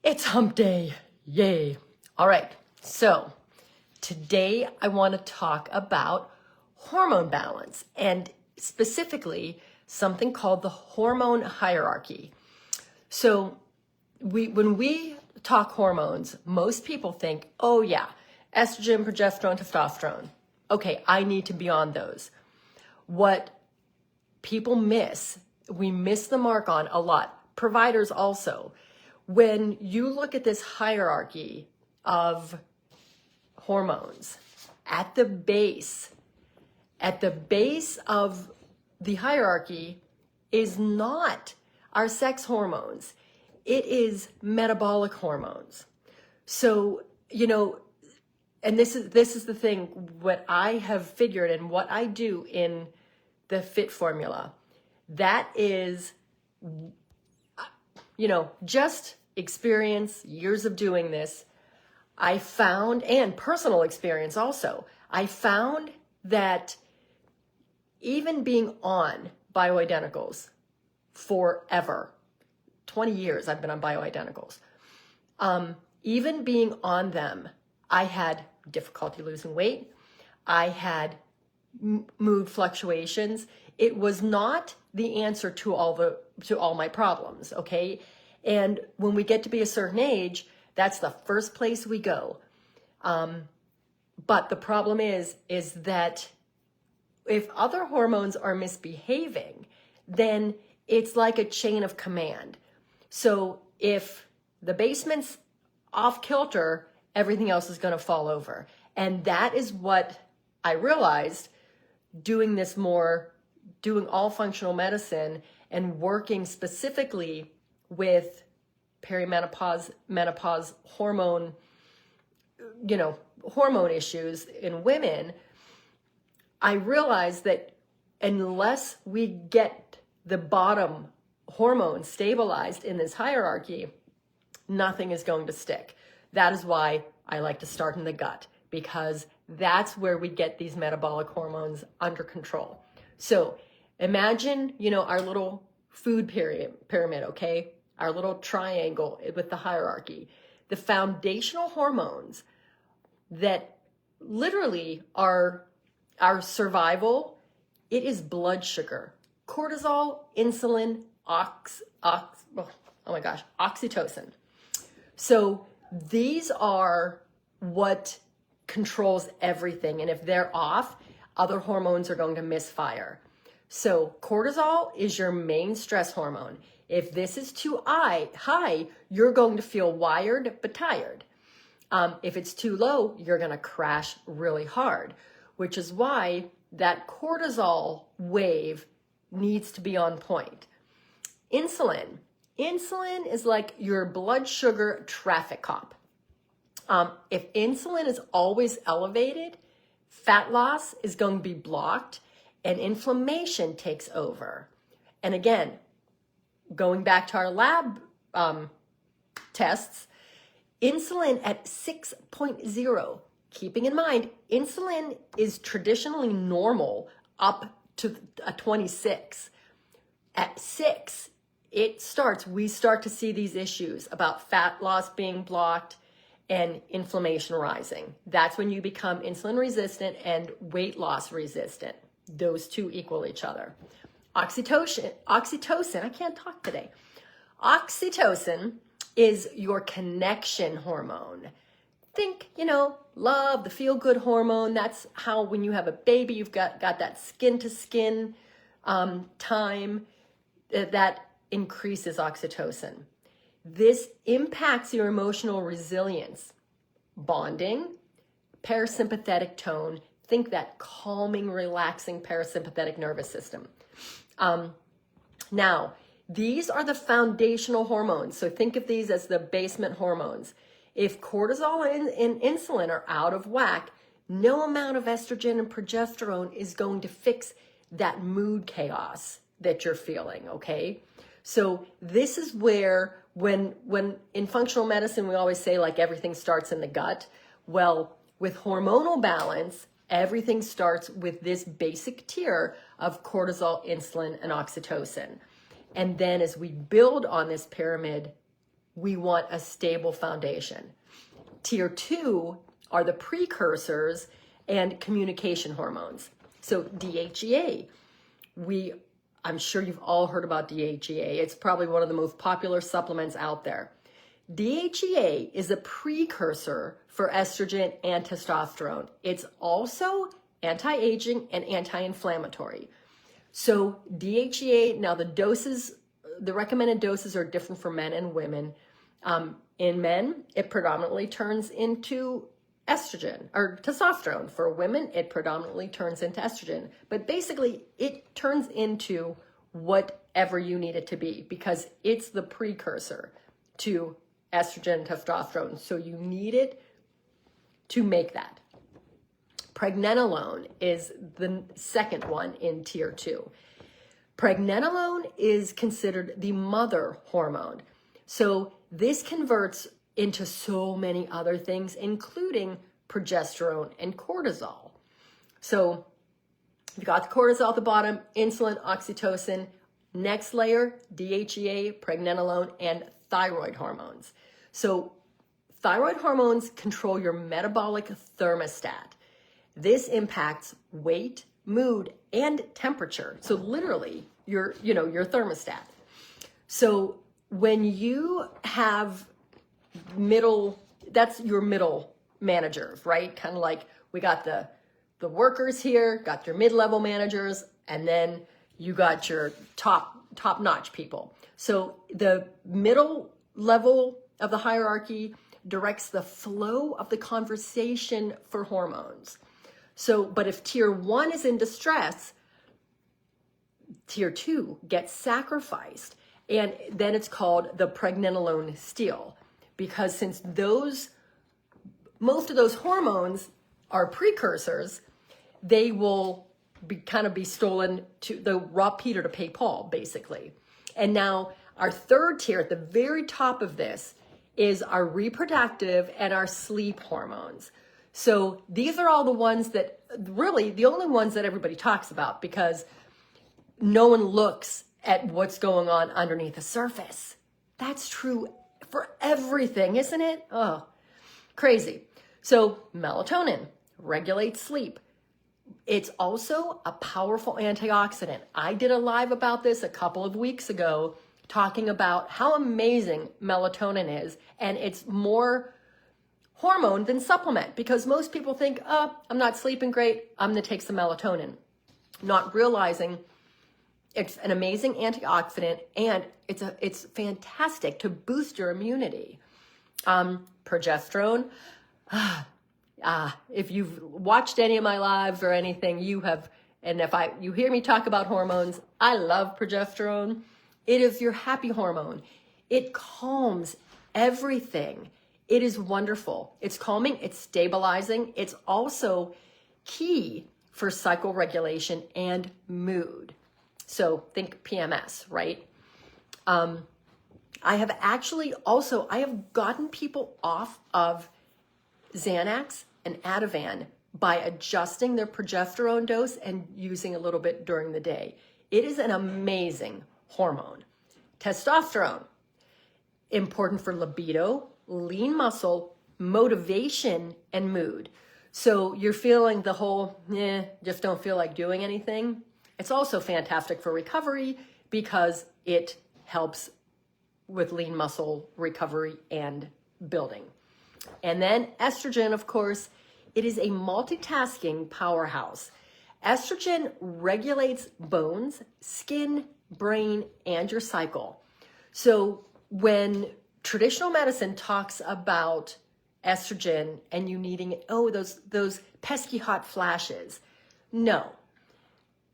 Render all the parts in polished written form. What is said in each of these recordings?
It's hump day. Yay. All right. So today I want to talk about hormone balance and specifically something called the hormone hierarchy. So when we talk hormones, most people think, oh yeah, estrogen, progesterone, testosterone. Okay, I need to be on those. What people miss, we miss the mark on a lot. Providers also. When you look at this hierarchy of hormones, at the base of the hierarchy is not our sex hormones. It is metabolic hormones. So, and this is the thing, what I have figured and what I do in the FIT formula, that is, just experience, years of doing this. I found, and personal experience also, I found that even being on bioidenticals forever, 20 years I've been on bioidenticals, even being on them, I had difficulty losing weight. I had mood fluctuations. It was not the answer to all my problems, okay? And when we get to be a certain age, that's the first place we go. But the problem is that if other hormones are misbehaving, then it's like a chain of command. So if the basement's off kilter, everything else is going to fall over. And that is what I realized doing all functional medicine and working specifically with perimenopause, menopause, hormone issues in women. I realized that unless we get the bottom hormone stabilized in this hierarchy, nothing is going to stick. That is why I like to start in the gut, because that's where we get these metabolic hormones under control. So imagine, our little food pyramid, okay? Our little triangle with the hierarchy. The foundational hormones that literally are our survival, it is blood sugar, cortisol, insulin, oxytocin. So these are what controls everything. And if they're off, other hormones are going to misfire. So cortisol is your main stress hormone. If this is too high, you're going to feel wired but tired. If it's too low, you're going to crash really hard, which is why that cortisol wave needs to be on point. Insulin is like your blood sugar traffic cop. If insulin is always elevated, fat loss is going to be blocked and inflammation takes over. And again, going back to our lab tests, insulin at 6.0, keeping in mind, insulin is traditionally normal up to a 26. At 6, we start to see these issues about fat loss being blocked and inflammation rising. That's when you become insulin resistant and weight loss resistant. Those two equal each other. Oxytocin, I can't talk today. Oxytocin is your connection hormone. Think, love, the feel-good hormone. That's how when you have a baby, you've got that skin-to-skin time that increases oxytocin. This impacts your emotional resilience, bonding, parasympathetic tone. Think that calming, relaxing parasympathetic nervous system. Now, these are the foundational hormones. So think of these as the basement hormones. If cortisol and insulin are out of whack, no amount of estrogen and progesterone is going to fix that mood chaos that you're feeling, okay? So this is where when in functional medicine, we always say like everything starts in the gut. Well, with hormonal balance, everything starts with this basic tier of cortisol, insulin, and oxytocin. And then as we build on this pyramid, we want a stable foundation. Tier 2 are the precursors and communication hormones. So DHEA, I'm sure you've all heard about DHEA. It's probably one of the most popular supplements out there. DHEA is a precursor for estrogen and testosterone. It's also anti-aging and anti-inflammatory. So DHEA, now the recommended doses are different for men and women. In men, it predominantly turns into estrogen or testosterone. For women, it predominantly turns into estrogen. But basically, it turns into whatever you need it to be because it's the precursor to estrogen and testosterone. So you need it to make that. Pregnenolone is the second one in tier 2. Pregnenolone is considered the mother hormone. So this converts into so many other things, including progesterone and cortisol. So you've got the cortisol at the bottom, insulin, oxytocin, next layer, DHEA, pregnenolone, and thyroid hormones. So thyroid hormones control your metabolic thermostat. This impacts weight, mood, and temperature. So literally your thermostat. So when you have that's your middle managers, right? Kind of like we got the workers here, got your mid-level managers, and then you got your top-notch people. So the middle level of the hierarchy directs the flow of the conversation for hormones. So, but if tier 1 is in distress, tier 2 gets sacrificed. And then it's called the pregnenolone steal. Because since most of those hormones are precursors, they will be stolen to the rob Peter to pay Paul, basically. And now our third tier at the very top of this is our reproductive and our sleep hormones. So these are all the ones that really the only ones that everybody talks about because no one looks at what's going on underneath the surface. That's true for everything, isn't it? Oh, crazy. So melatonin regulates sleep. It's also a powerful antioxidant. I did a live about this a couple of weeks ago, talking about how amazing melatonin is, and it's more hormone than supplement because most people think, oh, I'm not sleeping great, I'm gonna take some melatonin, not realizing it's an amazing antioxidant and it's fantastic to boost your immunity. Progesterone, if you've watched any of my lives or anything, you have, and you hear me talk about hormones, I love progesterone. It is your happy hormone. It calms everything. It is wonderful. It's calming, it's stabilizing. It's also key for cycle regulation and mood. So think PMS, right? I have gotten people off of Xanax and Ativan by adjusting their progesterone dose and using a little bit during the day. It is an amazing hormone. Testosterone, important for libido, lean muscle, motivation, and mood. So you're feeling the whole, just don't feel like doing anything. It's also fantastic for recovery because it helps with lean muscle recovery and building. And then estrogen, of course, it is a multitasking powerhouse. Estrogen regulates bones, skin, brain, and your cycle. So when traditional medicine talks about estrogen and you needing, those pesky hot flashes, no.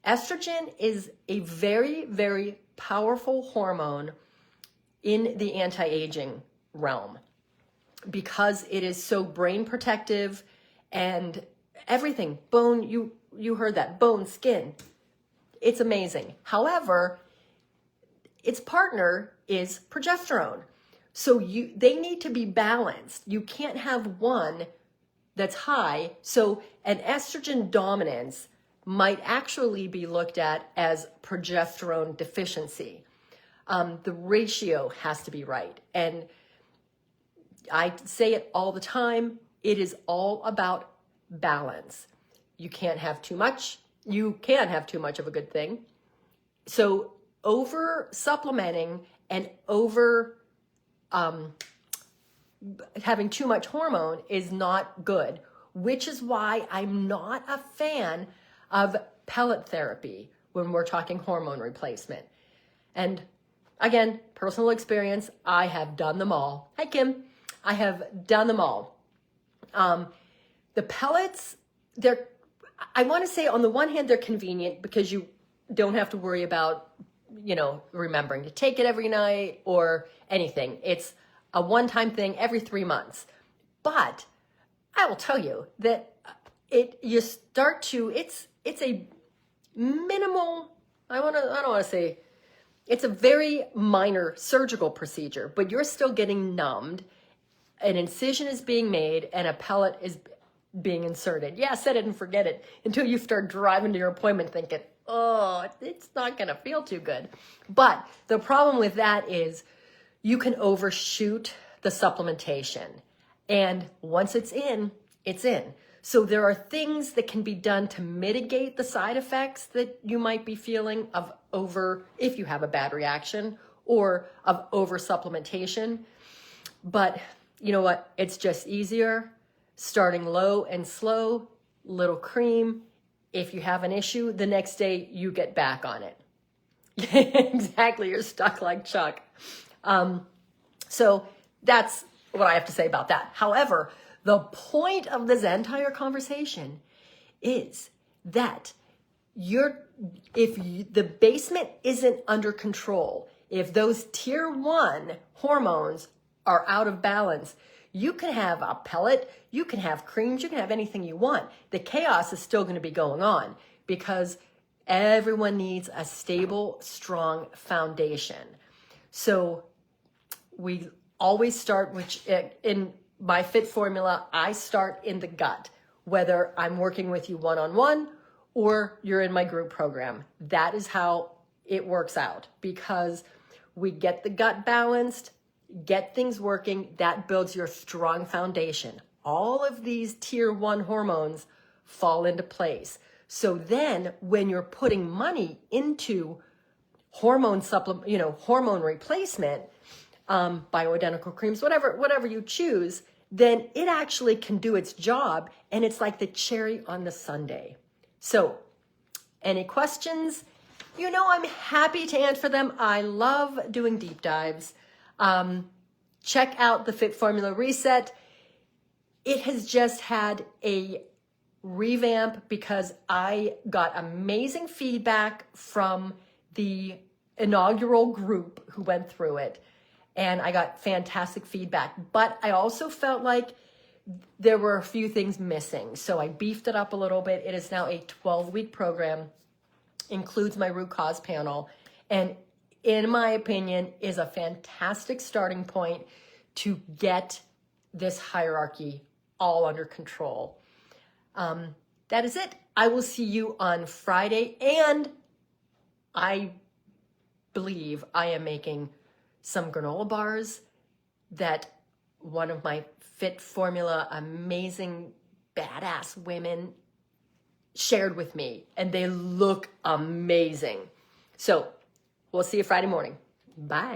Estrogen is a very, very powerful hormone in the anti-aging realm because it is so brain protective and everything. Bone, you heard that, bone, skin. It's amazing. However, its partner is progesterone. So they need to be balanced. You can't have one that's high. So an estrogen dominance might actually be looked at as progesterone deficiency. The ratio has to be right. And I say it all the time. It is all about balance. You can't have too much. You can have too much of a good thing. So over supplementing and over having too much hormone is not good, which is why I'm not a fan of pellet therapy when we're talking hormone replacement. And again, personal experience, I have done them all. Hi, Kim. I have done them all. The pellets, I want to say on the one hand, they're convenient because you don't have to worry about, remembering to take it every night or anything. It's a one-time thing every 3 months. But I will tell you that it's a minimal, it's a very minor surgical procedure, but you're still getting numbed. An incision is being made and a pellet is being inserted. Yeah, set it and forget it until you start driving to your appointment thinking, oh, it's not going to feel too good. But the problem with that is you can overshoot the supplementation. And once it's in, it's in. So there are things that can be done to mitigate the side effects that you might be feeling if you have a bad reaction or of over supplementation. But you know what? It's just easier starting low and slow, little cream. If you have an issue, the next day you get back on it. Exactly. You're stuck like Chuck. So that's what I have to say about that. However, the point of this entire conversation is that if the basement isn't under control, if those tier 1 hormones are out of balance, you can have a pellet, you can have creams, you can have anything you want. The chaos is still going to be going on because everyone needs a stable, strong foundation. So we always start, in my fit formula, I start in the gut, whether I'm working with you one-on-one or you're in my group program. That is how it works out because we get the gut balanced, get things working, that builds your strong foundation. All of these tier 1 hormones fall into place. So then when you're putting money into hormone hormone replacement, bioidentical creams, whatever you choose, then it actually can do its job. And it's like the cherry on the sundae. So any questions? I'm happy to answer them. I love doing deep dives. Check out the Fit Formula Reset. It has just had a revamp because I got amazing feedback from the inaugural group who went through it. And I got fantastic feedback. But I also felt like there were a few things missing. So I beefed it up a little bit. It is now a 12-week program, includes my root cause panel, and in my opinion, is a fantastic starting point to get this hierarchy all under control. That is it. I will see you on Friday, and I believe I am making some granola bars that one of my Fit Formula amazing badass women shared with me, and they look amazing. So we'll see you Friday morning. Bye.